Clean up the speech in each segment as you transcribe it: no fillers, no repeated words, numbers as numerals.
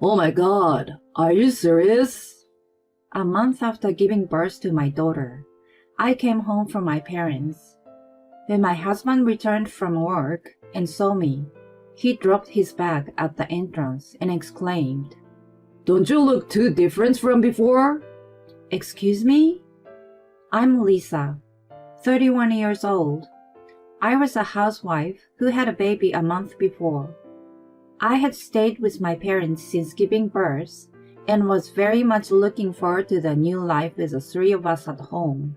Oh my God, are you serious? A month after giving birth to my daughter, I came home from my parents. When my husband returned from work and saw me, he dropped his bag at the entrance and exclaimed, Don't you look too different from before? Excuse me? I'm Lisa, 31 years old. I was a housewife who had a baby a month before. I had stayed with my parents since giving birth and was very much looking forward to the new life with the three of us at home.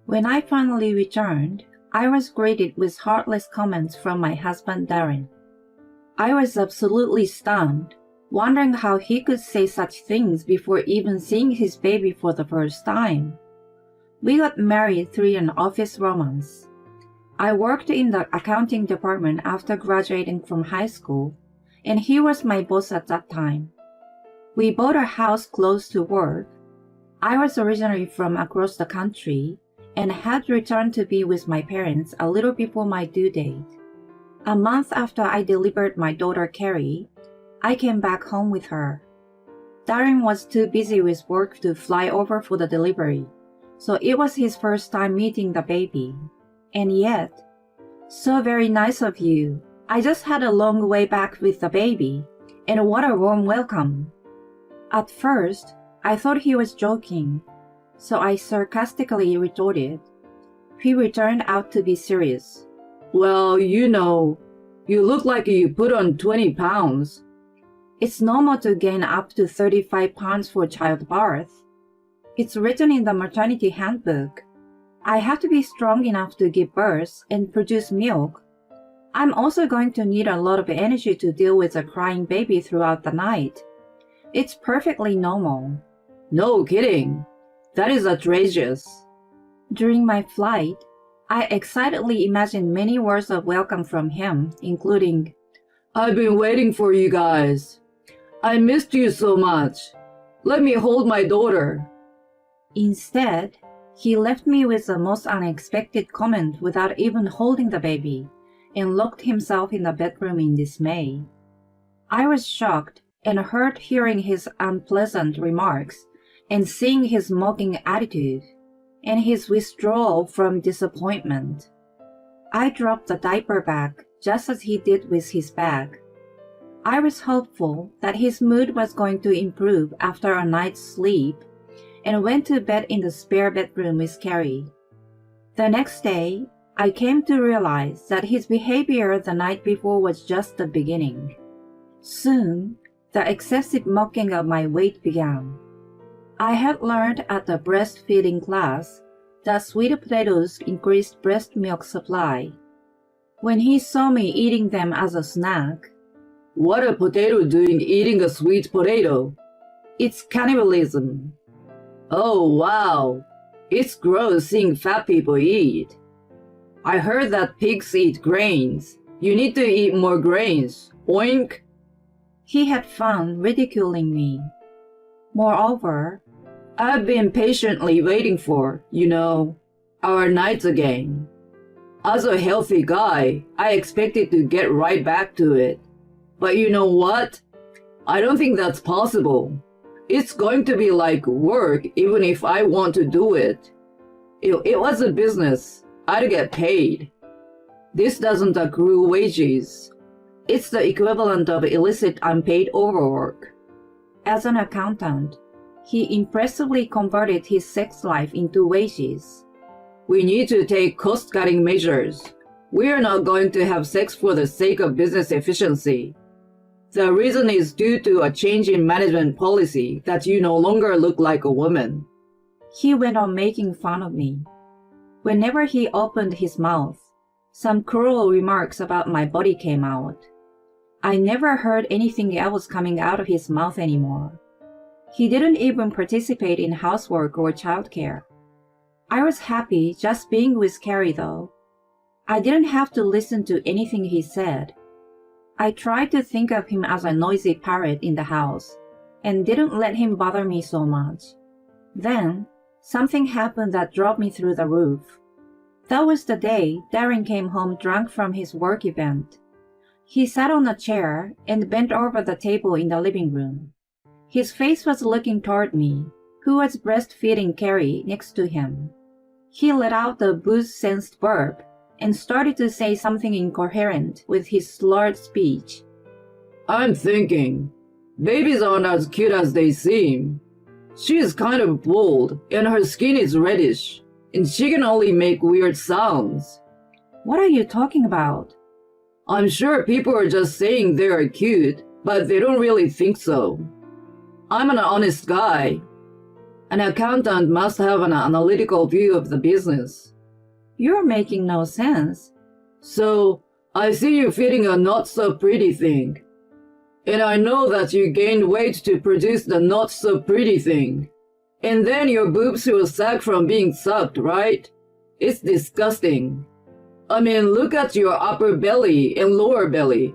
When I finally returned, I was greeted with heartless comments from my husband Darren. I was absolutely stunned, wondering how he could say such things before even seeing his baby for the first time. We got married through an office romance. I worked in the accounting department after graduating from high school, and he was my boss at that time. We bought a house close to work. I was originally from across the country and had returned to be with my parents a little before my due date. A month after I delivered my daughter Carrie, I came back home with her. Darren was too busy with work to fly over for the delivery, so it was his first time meeting the baby. And yet, so very nice of you. I just had a long way back with the baby, and what a warm welcome. At first, I thought he was joking, so I sarcastically retorted. He turned out to be serious. Well, you look like you put on 20 pounds. It's normal to gain up to 35 pounds for childbirth. It's written in the maternity handbook. I have to be strong enough to give birth and produce milk. I'm also going to need a lot of energy to deal with a crying baby throughout the night. It's perfectly normal. No kidding. That is outrageous. During my flight, I excitedly imagined many words of welcome from him, including, I've been waiting for you guys. I missed you so much. Let me hold my daughter. Instead, he left me with the most unexpected comment without even holding the baby, and locked himself in the bedroom in dismay. I was shocked and hurt hearing his unpleasant remarks and seeing his mocking attitude and his withdrawal from disappointment. I dropped the diaper bag just as he did with his bag. I was hopeful that his mood was going to improve after a night's sleep and went to bed in the spare bedroom with Carrie. The next day, I came to realize that his behavior the night before was just the beginning. Soon, the excessive mocking of my weight began. I had learned at the breastfeeding class that sweet potatoes increased breast milk supply. When he saw me eating them as a snack, What a potato doing eating a sweet potato? It's cannibalism. Oh wow, it's gross seeing fat people eat. I heard that pigs eat grains. You need to eat more grains. Oink. He had fun ridiculing me. Moreover, I've been patiently waiting for, our nights again. As a healthy guy, I expected to get right back to it. But you know what? I don't think that's possible. It's going to be like work even if I want to do it. It was a business. I'd get paid. This doesn't accrue wages. It's the equivalent of illicit unpaid overwork. As an accountant, he impressively converted his sex life into wages. We need to take cost-cutting measures. We are not going to have sex for the sake of business efficiency. The reason is due to a change in management policy that you no longer look like a woman. He went on making fun of me. Whenever he opened his mouth, some cruel remarks about my body came out. I never heard anything else coming out of his mouth anymore. He didn't even participate in housework or childcare. I was happy just being with Carrie though. I didn't have to listen to anything he said. I tried to think of him as a noisy parrot in the house and didn't let him bother me so much. Then, something happened that drove me through the roof. That was the day Darren came home drunk from his work event. He sat on a chair and bent over the table in the living room. His face was looking toward me, who was breastfeeding Carrie next to him. He let out a booze-sensed burp and started to say something incoherent with his slurred speech. I'm thinking, babies aren't as cute as they seem. She is kind of bald and her skin is reddish, and she can only make weird sounds. What are you talking about? I'm sure people are just saying they are cute, but they don't really think so. I'm an honest guy. An accountant must have an analytical view of the business. You're making no sense. So, I see you feeding a not-so-pretty thing. And I know that you gained weight to produce the not-so-pretty thing. And then your boobs will sag from being sucked, right? It's disgusting. I mean, look at your upper belly and lower belly.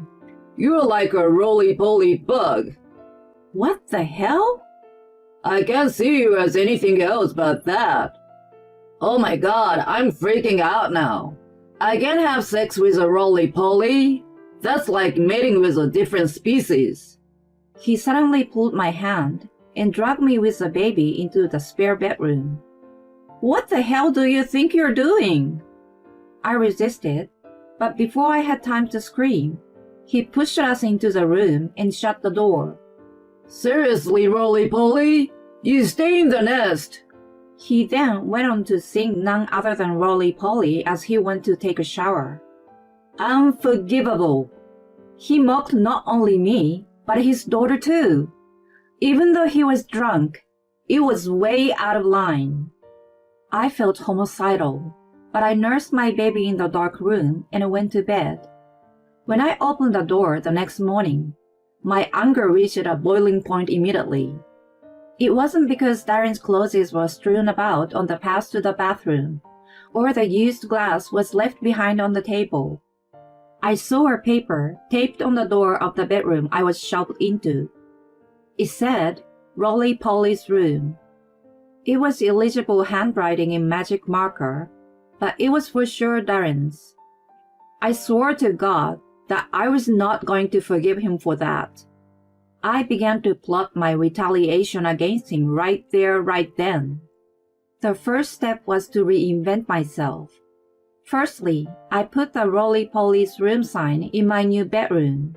You're like a roly-poly bug. What the hell? I can't see you as anything else but that. Oh my god, I'm freaking out now. I can't have sex with a roly-poly. That's like mating with a different species. He suddenly pulled my hand and dragged me with the baby into the spare bedroom. What the hell do you think you're doing? I resisted, but before I had time to scream, he pushed us into the room and shut the door. Seriously, roly-poly? You stay in the nest. He then went on to sing none other than roly-poly as he went to take a shower. Unforgivable. He mocked not only me, but his daughter too. Even though he was drunk, it was way out of line. I felt homicidal, but I nursed my baby in the dark room and went to bed. When I opened the door the next morning, my anger reached a boiling point immediately. It wasn't because Darren's clothes were strewn about on the path to the bathroom, or the used glass was left behind on the table. I saw a paper taped on the door of the bedroom I was shoved into. It said, Roly-Poly's room. It was illegible handwriting in magic marker, but it was for sure Darren's. I swore to God that I was not going to forgive him for that. I began to plot my retaliation against him right there, right then. The first step was to reinvent myself. Firstly, I put the Roly-Poly's room sign in my new bedroom.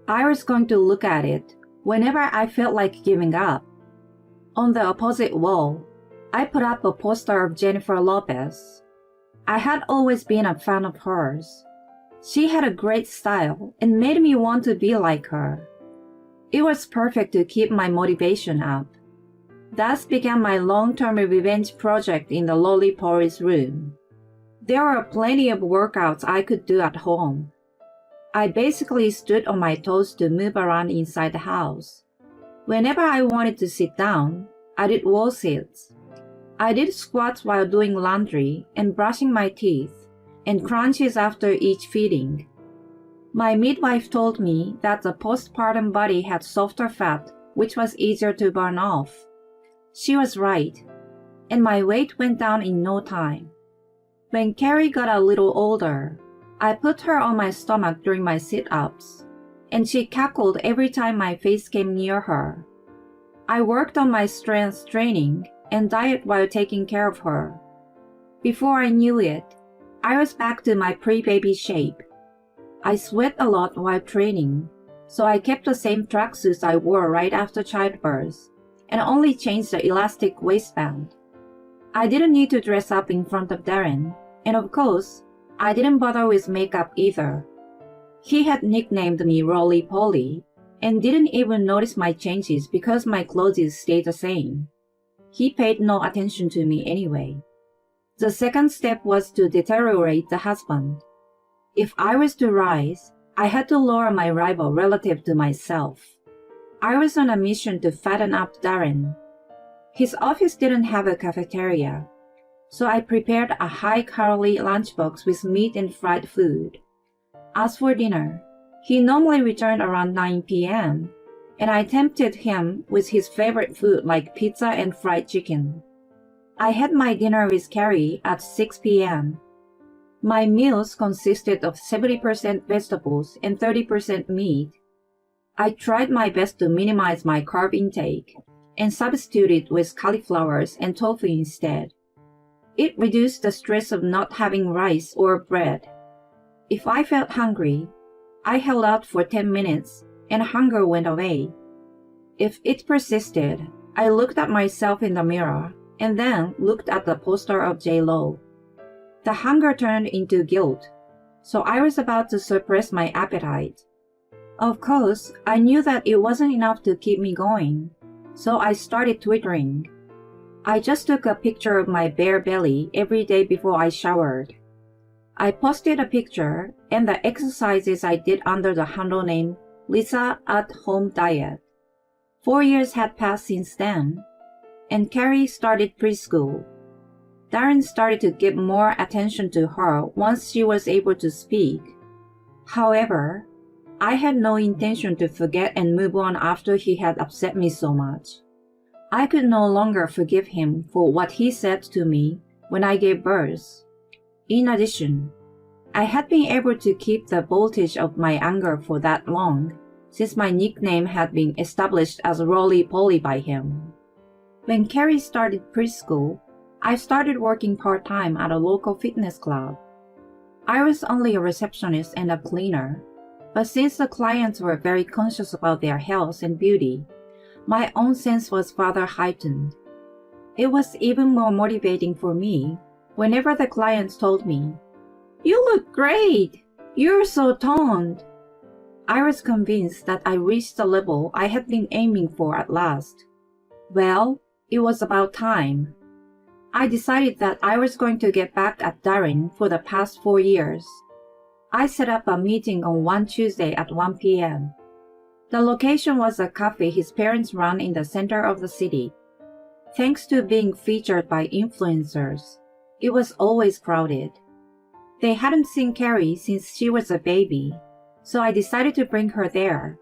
I was going to look at it whenever I felt like giving up. On the opposite wall, I put up a poster of Jennifer Lopez. I had always been a fan of hers. She had a great style and made me want to be like her. It was perfect to keep my motivation up. Thus began my long-term revenge project in the Roly-Poly's room. There were plenty of workouts I could do at home. I basically stood on my toes to move around inside the house. Whenever I wanted to sit down, I did wall sits. I did squats while doing laundry and brushing my teeth, and crunches after each feeding. My midwife told me that the postpartum body had softer fat, which was easier to burn off. She was right, and my weight went down in no time. When Carrie got a little older, I put her on my stomach during my sit-ups, and she cackled every time my face came near her. I worked on my strength training and diet while taking care of her. Before I knew it, I was back to my pre-baby shape. I sweat a lot while training, so I kept the same tracksuits I wore right after childbirth, and only changed the elastic waistband. I didn't need to dress up in front of Darren, and of course, I didn't bother with makeup either. He had nicknamed me Roly-Poly, and didn't even notice my changes because my clothes stayed the same. He paid no attention to me anyway. The second step was to deteriorate the husband. If I was to rise, I had to lower my rival relative to myself. I was on a mission to fatten up Darren. His office didn't have a cafeteria, so I prepared a high-calorie lunchbox with meat and fried food. As for dinner, he normally returned around 9 p.m., and I tempted him with his favorite food like pizza and fried chicken. I had my dinner with Carrie at 6 p.m. My meals consisted of 70% vegetables and 30% meat. I tried my best to minimize my carb intake and substituted with cauliflowers and tofu instead. It reduced the stress of not having rice or bread. If I felt hungry, I held out for 10 minutes and hunger went away. If it persisted, I looked at myself in the mirror and then looked at the poster of J-Lo. The hunger turned into guilt, so I was about to suppress my appetite. Of course, I knew that it wasn't enough to keep me going, so I started twittering. I just took a picture of my bare belly every day before I showered. I posted a picture and the exercises I did under the handle name Lisa at Home Diet. 4 years had passed since then, and Carrie started preschool. Darren started to give more attention to her once she was able to speak. However, I had no intention to forget and move on after he had upset me so much. I could no longer forgive him for what he said to me when I gave birth. In addition, I had been able to keep the voltage of my anger for that long, since my nickname had been established as Roly-Poly by him. When Carrie started preschool, I started working part-time at a local fitness club. I was only a receptionist and a cleaner, but since the clients were very conscious about their health and beauty, my own sense was further heightened. It was even more motivating for me whenever the clients told me, "You look great! You're so toned!" I was convinced that I reached the level I had been aiming for at last. Well, it was about time. I decided that I was going to get back at Darren for the past 4 years. I set up a meeting on one Tuesday at 1 p.m. The location was a cafe his parents ran in the center of the city. Thanks to being featured by influencers, it was always crowded. They hadn't seen Carrie since she was a baby, so I decided to bring her there.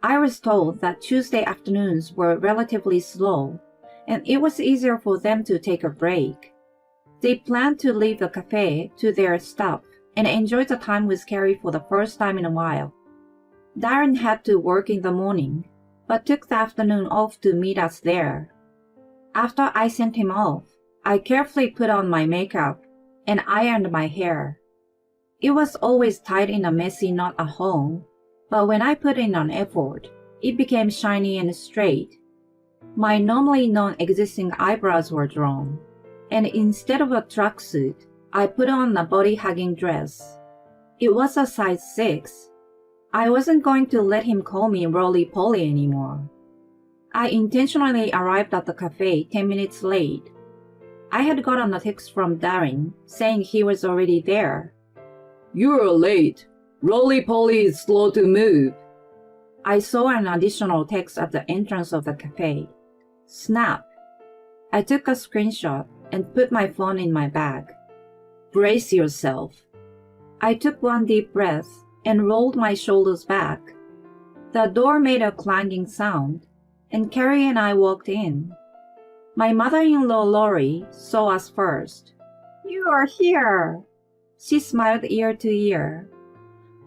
I was told that Tuesday afternoons were relatively slow, and it was easier for them to take a break. They planned to leave the cafe to their staff and enjoy the time with Carrie for the first time in a while. Darren had to work in the morning, but took the afternoon off to meet us there. After I sent him off, I carefully put on my makeup and ironed my hair. It was always tied in a messy knot at home, but when I put in an effort, it became shiny and straight. My normally non-existing eyebrows were drawn, and instead of a tracksuit, I put on a body-hugging dress. It was a size 6. I wasn't going to let him call me Roly-Poly anymore. I intentionally arrived at the cafe 10 minutes late. I had gotten a text from Darren saying he was already there. "You're late. Roly-Poly is slow to move." I saw an additional text at the entrance of the cafe. Snap. I took a screenshot and put my phone in my bag. "Brace yourself." I took one deep breath and rolled my shoulders back. The door made a clanging sound, and Carrie and I walked in. My mother-in-law Lori saw us first. "You are here." She smiled ear to ear.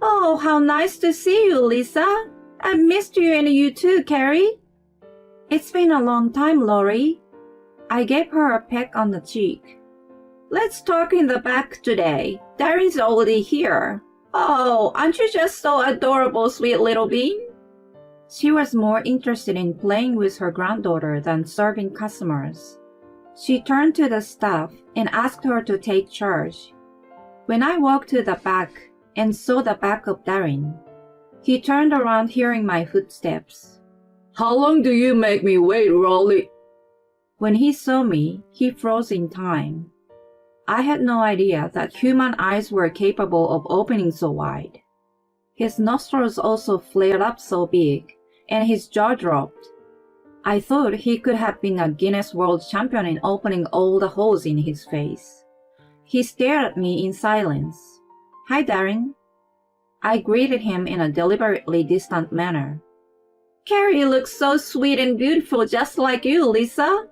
"Oh, how nice to see you, Lisa. I've missed you and you too, Carrie." "It's been a long time, Lori." I gave her a peck on the cheek. "Let's talk in the back today. Darren's already here." "Oh, aren't you just so adorable, sweet little bean?" She was more interested in playing with her granddaughter than serving customers. She turned to the staff and asked her to take charge. When I walked to the back and saw the back of Darren, he turned around hearing my footsteps. "How long do you make me wait, Rolly?" When he saw me, he froze in time. I had no idea that human eyes were capable of opening so wide. His nostrils also flared up so big, and his jaw dropped. I thought he could have been a Guinness World Champion in opening all the holes in his face. He stared at me in silence. "Hi, Darren." I greeted him in a deliberately distant manner. "Carrie looks so sweet and beautiful just like you, Lisa."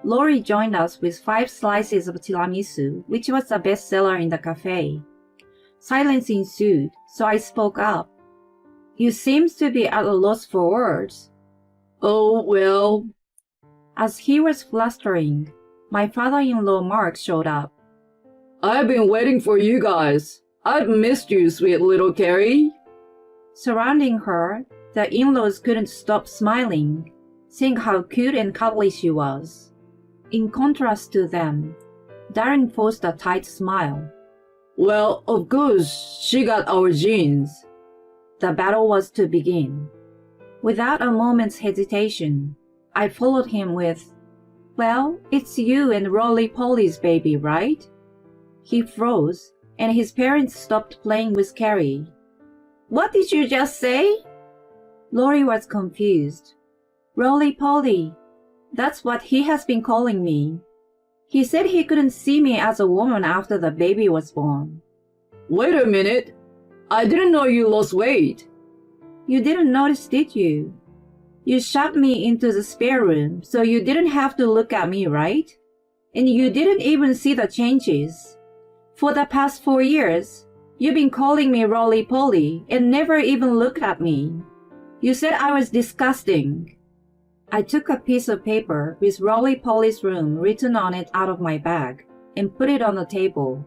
Lori joined us with 5 slices of tiramisu, which was a bestseller in the cafe. Silence ensued, so I spoke up. You seem to be at a loss for words. Oh, well. As he was flustering, my father-in-law Mark showed up. I've been waiting for you guys. I've missed you, sweet little Carrie. Surrounding her, the in-laws couldn't stop smiling, seeing how cute and cuddly she was. In contrast to them, Darren forced a tight smile. Well, of course, she got our genes. The battle was to begin. Without a moment's hesitation, I followed him with, Well, it's you and Roly-Poly's baby, right? He froze, and his parents stopped playing with Carrie. What did you just say? Lori was confused. Roly-Poly. That's what he has been calling me. He said he couldn't see me as a woman after the baby was born. Wait a minute. I didn't know you lost weight. You didn't notice, did you? You shoved me into the spare room, so you didn't have to look at me, right? And you didn't even see the changes. For the past 4 years, you've been calling me Roly-Poly and never even looked at me. You said I was disgusting. I took a piece of paper with Roly-Poly's room written on it out of my bag and put it on the table.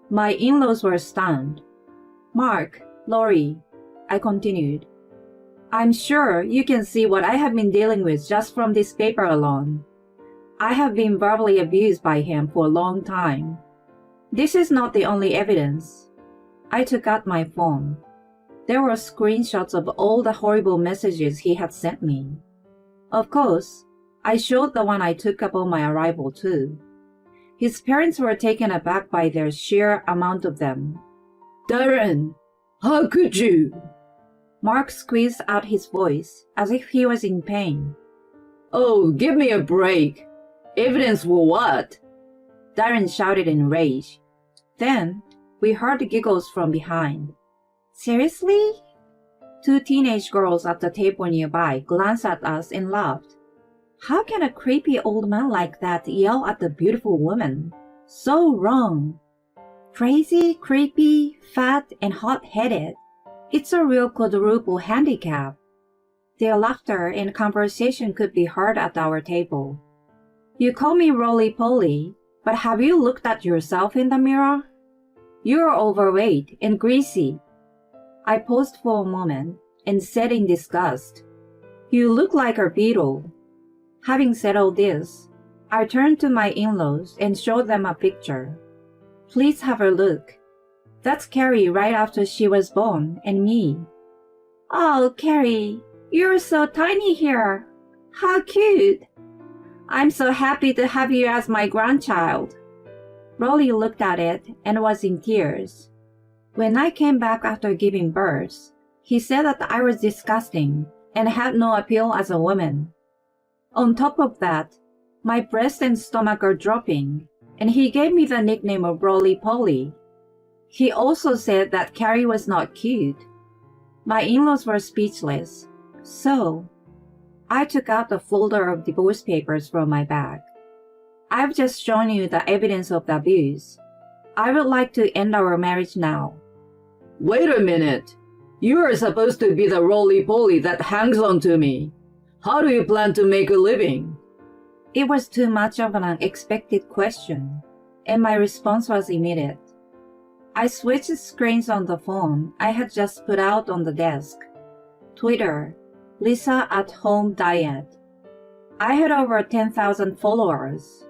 My in-laws were stunned. Mark, Lori, I continued. I'm sure you can see what I have been dealing with just from this paper alone. I have been verbally abused by him for a long time. This is not the only evidence. I took out my phone. There were screenshots of all the horrible messages he had sent me. Of course, I showed the one I took upon my arrival too. His parents were taken aback by their sheer amount of them. Darren, how could you? Mark squeezed out his voice as if he was in pain. Oh, give me a break. Evidence for what? Darren shouted in rage. Then, we heard giggles from behind. Seriously? 2 teenage girls at the table nearby glanced at us and laughed. How can a creepy old man like that yell at the beautiful woman? So wrong. Crazy, creepy, fat, and hot-headed. It's a real quadruple handicap. Their laughter and conversation could be heard at our table. You call me Roly-Poly, but have you looked at yourself in the mirror? You're overweight and greasy. I paused for a moment and said in disgust, You look like a beetle. Having said all this, I turned to my in-laws and showed them a picture. Please have a look. That's Carrie right after she was born, and me. Oh, Carrie, you're so tiny here. How cute. I'm so happy to have you as my grandchild. Rolly looked at it and was in tears. When I came back after giving birth, he said that I was disgusting and had no appeal as a woman. On top of that, my breast and stomach are dropping, and he gave me the nickname of Roly-Poly. He also said that Carrie was not cute. My in-laws were speechless, so I took out a folder of divorce papers from my bag. I've just shown you the evidence of the abuse. I would like to end our marriage now. Wait a minute. You are supposed to be the Roly-Poly that hangs on to me. How do you plan to make a living? It was too much of an unexpected question, and my response was immediate. I switched screens on the phone I had just put out on the desk. Twitter, Lisa at Home Diet. I had over 10,000 followers.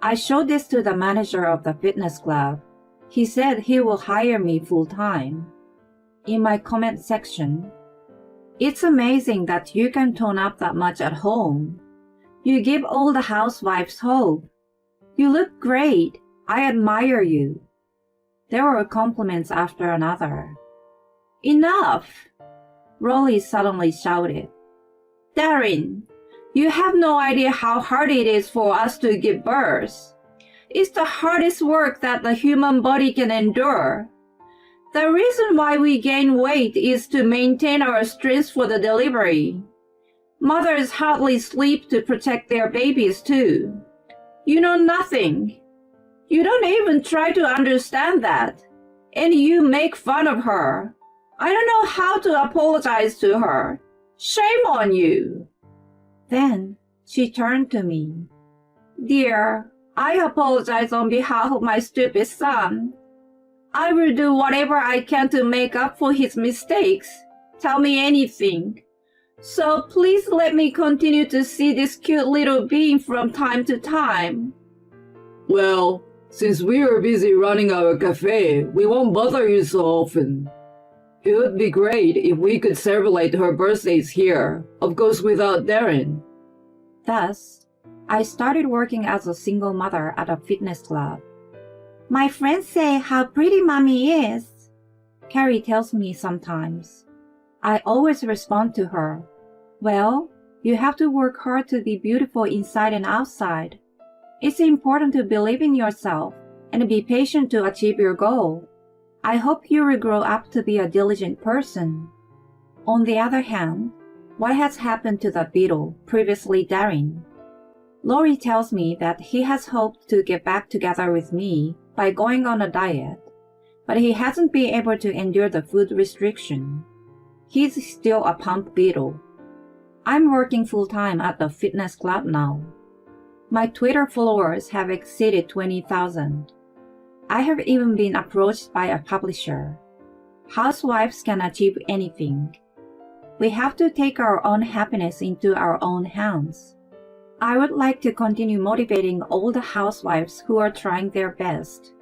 I showed this to the manager of the fitness club. He said he will hire me full-time. In my comment section, It's amazing that you can tone up that much at home. You give all the housewives hope. You look great. I admire you. There were compliments after another. Enough! Rolly suddenly shouted. Darren, you have no idea how hard it is for us to give birth. It's the hardest work that the human body can endure. The reason why we gain weight is to maintain our strength for the delivery. Mothers hardly sleep to protect their babies too. You know nothing. You don't even try to understand that. And you make fun of her. I don't know how to apologize to her. Shame on you. Then she turned to me. Dear, I apologize on behalf of my stupid son. I will do whatever I can to make up for his mistakes. Tell me anything. So please let me continue to see this cute little being from time to time. Well, since we are busy running our cafe, we won't bother you so often. It would be great if we could celebrate her birthdays here, of course without Darren. Thus, I started working as a single mother at a fitness club. My friends say how pretty mommy is, Carrie tells me sometimes. I always respond to her, well, you have to work hard to be beautiful inside and outside. It's important to believe in yourself and be patient to achieve your goal. I hope you will grow up to be a diligent person. On the other hand, what has happened to the beetle, previously Darren? Lori tells me that he has hoped to get back together with me by going on a diet, but he hasn't been able to endure the food restriction. He's still a pump beetle. I'm working full-time at the fitness club now. My Twitter followers have exceeded 20,000. I have even been approached by a publisher. Housewives can achieve anything. We have to take our own happiness into our own hands. I would like to continue motivating all the housewives who are trying their best.